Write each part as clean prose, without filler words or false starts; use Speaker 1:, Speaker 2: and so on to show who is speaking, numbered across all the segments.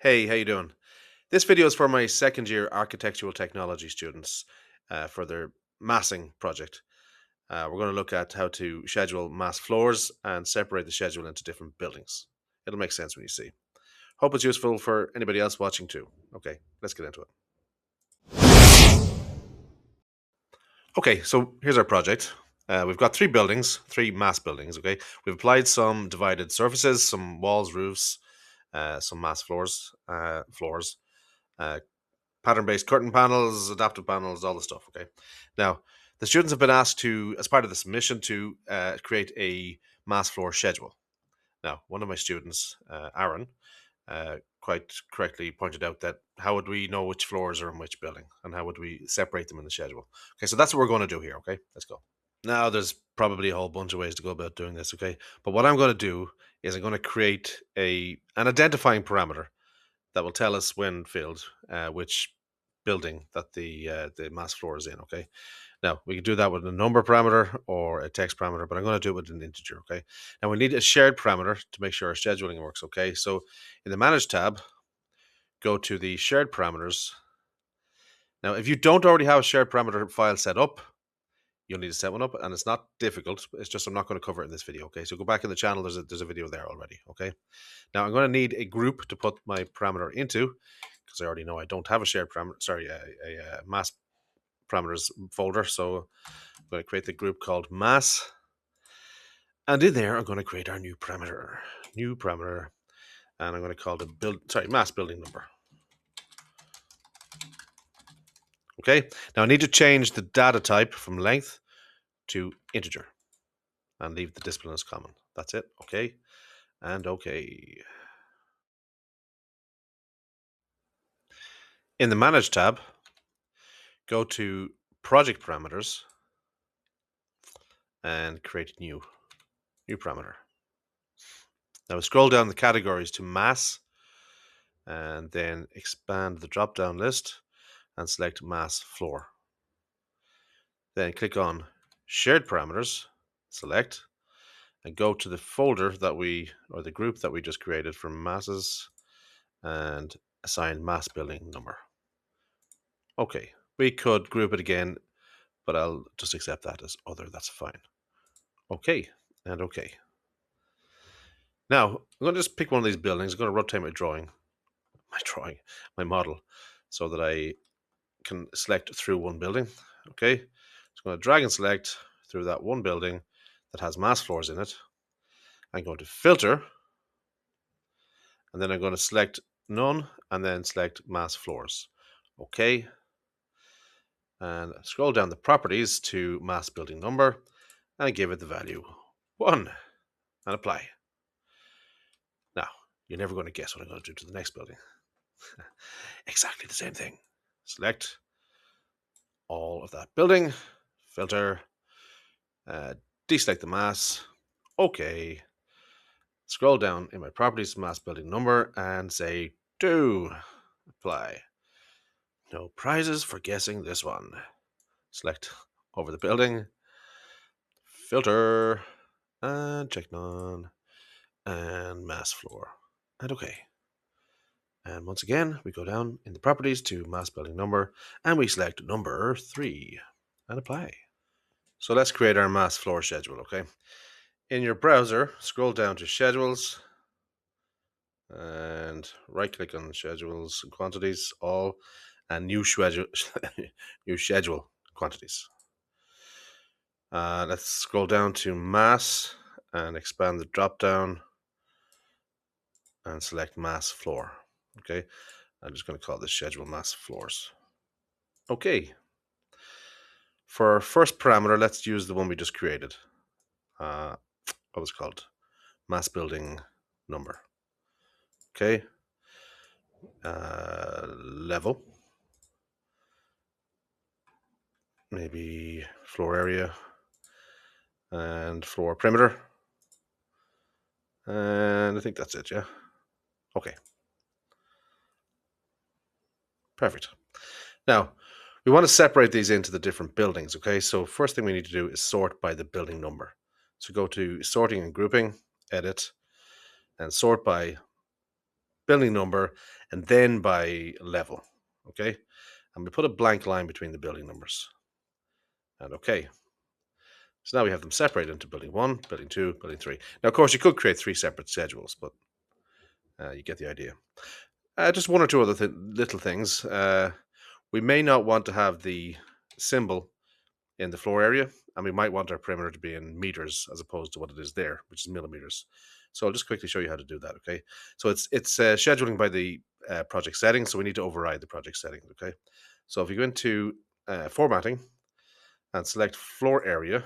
Speaker 1: Hey, how you doing? This video is for my second year architectural technology students for their massing project. We're going to look at how to schedule mass floors and separate the schedule into different buildings. It'll make sense when you see. Hope it's useful for anybody else watching too. Okay, let's get into it. Okay, so here's our project. We've got three buildings, three mass buildings. Okay, we've applied some divided surfaces, some walls, roofs, some mass floors. Uh, Pattern-based curtain panels, adaptive panels, all the stuff. Okay. Now, the students have been asked to, as part of the submission, to create a mass floor schedule. Now, one of my students, Aaron, quite correctly pointed out that how would we know which floors are in which building and how would we separate them in the schedule? Okay, so that's what we're going to do here. Okay, let's go. Now, there's probably a whole bunch of ways to go about doing this. Okay, but what I'm going to do is I'm going to create an identifying parameter that will tell us when filled which building that the mass floor is in. Okay. Now we can do that with a number parameter or a text parameter, but I'm going to do it with an integer. Okay. Now we need a shared parameter to make sure our scheduling works. Okay. So in the Manage tab, go to the shared parameters. Now, if you don't already have a shared parameter file set up, you'll need to set one up, and it's not difficult. It's just I'm not going to cover it in this video. Okay. So go back in the channel. There's a video there already. Okay. Now I'm going to need a group to put my parameter into because I already know I don't have a shared parameter, sorry, a mass parameters folder. So I'm going to create the group called mass. And in there, I'm going to create our new parameter, and I'm going to call the mass building number. Okay. Now I need to change the data type from length to integer and leave the discipline as common. That's it. Okay. And okay. In the Manage tab, go to Project Parameters and create new parameter. Now scroll down the categories to mass and then expand the drop down list and select mass floor. Then click on shared parameters, select, and go to the folder or the group that we just created for masses and assign mass building number. Okay, we could group it again, but I'll just accept that as other. That's fine. Okay, and okay. Now, I'm going to just pick one of these buildings. I'm going to rotate my model, so that I can select through one building. Okay, so I'm going to drag and select through that one building that has mass floors in it. I'm going to filter, and then I'm going to select none, and then select mass floors. Okay, and scroll down the properties to mass building number, and give it the value 1, and apply. Now, you're never going to guess what I'm going to do to the next building. Exactly the same thing. Select all of that building, filter, deselect the mass. Okay. Scroll down in my properties, mass building number, and say 2. Apply. No prizes for guessing this one. Select over the building, filter, and check none, and mass floor, and okay. And once again, we go down in the properties to mass building number, and we select number 3, and apply. So let's create our mass floor schedule, okay? In your browser, scroll down to schedules, and right click on schedules and quantities, all, and new schedule new schedule quantities. Let's scroll down to mass and expand the drop down and select mass floor. Okay, I'm just going to call this schedule mass floors. Okay, for our first parameter, let's use the one we just created. What was it called? Mass building number. Okay, level, maybe floor area, and floor perimeter, and I think that's it. Yeah. Okay. Perfect. Now we want to separate these into the different buildings. Okay, so first thing we need to do is sort by the building number. So go to sorting and grouping, edit, and sort by building number, and then by level. Okay. And we put a blank line between the building numbers. And okay. So now we have them separated into building 1, building 2, building 3. Now, of course, you could create 3 separate schedules, but you get the idea. Just one or two other little things. We may not want to have the symbol in the floor area, and we might want our perimeter to be in meters as opposed to what it is there, which is millimeters. So I'll just quickly show you how to do that. Okay, so it's scheduling by the project settings, so we need to override the project settings. Okay, so if you go into formatting and select floor area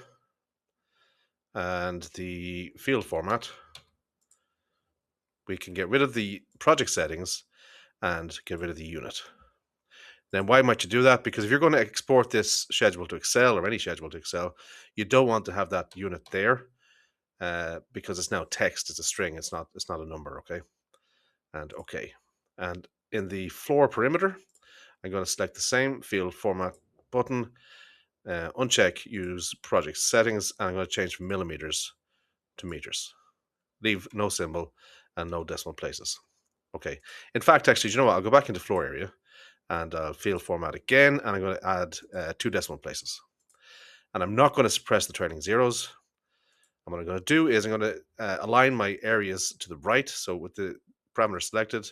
Speaker 1: and the field format, we can get rid of the project settings and get rid of the unit. Then why might you do that? Because if you're going to export this schedule to Excel or any schedule to Excel, you don't want to have that unit there because it's now text. It's a string. It's not. It's not a number. Okay. And okay. And in the floor perimeter, I'm going to select the same field format button, uncheck use project settings, and I'm going to change from millimeters to meters. Leave no symbol and no decimal places. Okay. In fact, actually, you know what? I'll go back into floor area and I'll field format again, and I'm going to add 2 decimal places. And I'm not going to suppress the trailing zeros. And what I'm going to do is I'm going to align my areas to the right. So with the parameter selected,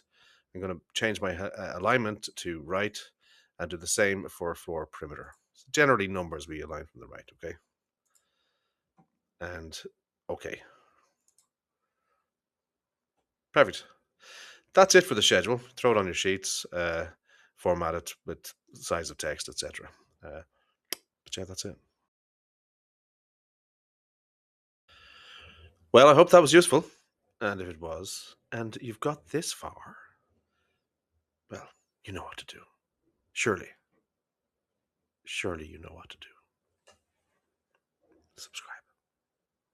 Speaker 1: I'm going to change my alignment to right and do the same for floor perimeter. So generally numbers we align from the right, okay? And okay. Perfect. That's it for the schedule. Throw it on your sheets, format it with size of text, etc. But yeah, that's it. Well, I hope that was useful. And if it was, and you've got this far, well, you know what to do. Surely, surely you know what to do. Subscribe.